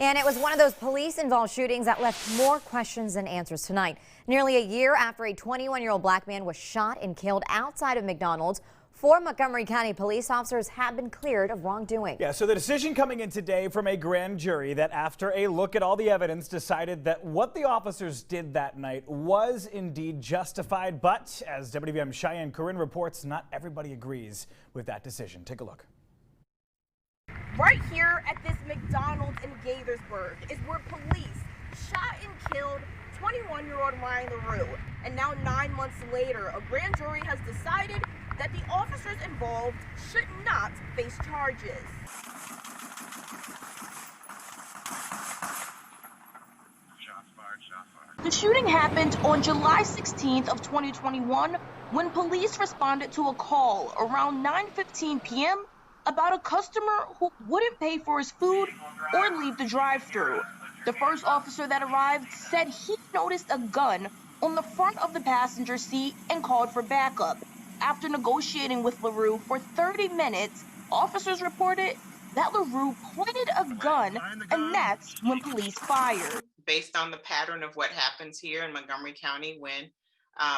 And it was one of those police-involved shootings that left more questions than answers tonight. Nearly a year after a 21-year-old black man was shot and killed outside of McDonald's, 4 Montgomery County police officers have been cleared of wrongdoing. Yeah, so the decision coming in today from a grand jury that after a look at all the evidence decided that what the officers did that night was indeed justified. But as WVM's Cheyenne Corinne reports, not everybody agrees with that decision. Take a look. Right here at this McDonald's in Gaithersburg is where police shot and killed 21-year-old Ryan LeRoux. And now 9 months later, a grand jury has decided that the officers involved should not face charges. The shooting happened on July 16th of 2021 when police responded to a call around 9:15 p.m. about a customer who wouldn't pay for his food or leave the drive-thru. The first officer that arrived said he noticed a gun on the front of the passenger seat and called for backup. After negotiating with LeRoux for 30 minutes, officers reported that LeRoux pointed a gun, and that's when police fired. Based on the pattern of what happens here in Montgomery County when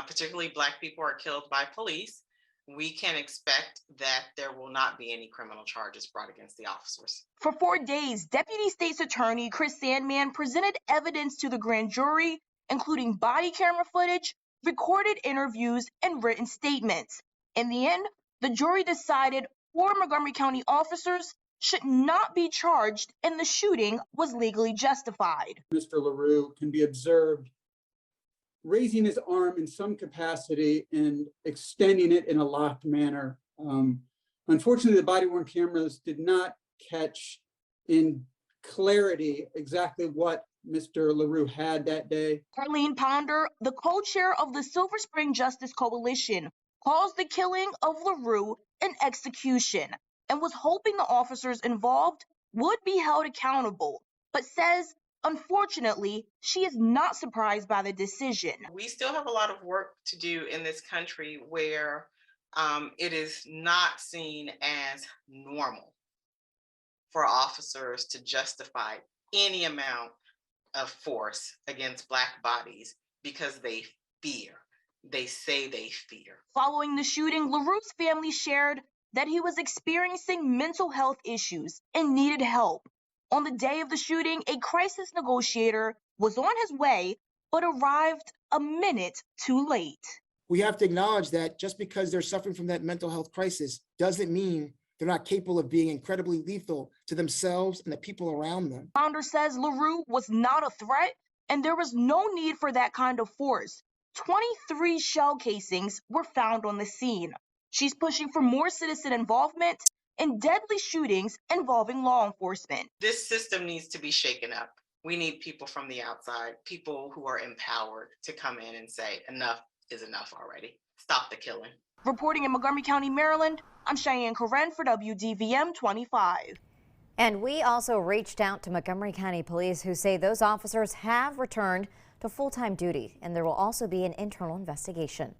particularly Black people are killed by police, we can expect that there will not be any criminal charges brought against the officers. For 4 days, Deputy State's Attorney Chris Sandman presented evidence to the grand jury, including body camera footage, recorded interviews, and written statements. In the end, the jury decided 4 Montgomery County officers should not be charged and the shooting was legally justified. Mr. LeRoux can be observed raising his arm in some capacity and extending it in a locked manner. Unfortunately, the body-worn cameras did not catch in clarity exactly what Mr. LeRoux had that day. Carlene Ponder, the co-chair of the Silver Spring Justice Coalition, calls the killing of LeRoux an execution and was hoping the officers involved would be held accountable, but says, unfortunately, she is not surprised by the decision. We still have a lot of work to do in this country where it is not seen as normal for officers to justify any amount of force against Black bodies because they fear. They say they fear. Following the shooting, LeRoux's family shared that he was experiencing mental health issues and needed help. On the day of the shooting, a crisis negotiator was on his way, but arrived a minute too late. We have to acknowledge that just because they're suffering from that mental health crisis doesn't mean they're not capable of being incredibly lethal to themselves and the people around them. Founder says LeRoux was not a threat, and there was no need for that kind of force. 23 shell casings were found on the scene. She's pushing for more citizen involvement in deadly shootings involving law enforcement. This system needs to be shaken up. We need people from the outside, people who are empowered to come in and say, enough is enough already. Stop the killing. Reporting in Montgomery County, Maryland, I'm Cheyenne Corinne for WDVM 25. And we also reached out to Montgomery County Police, who say those officers have returned to full-time duty, and there will also be an internal investigation.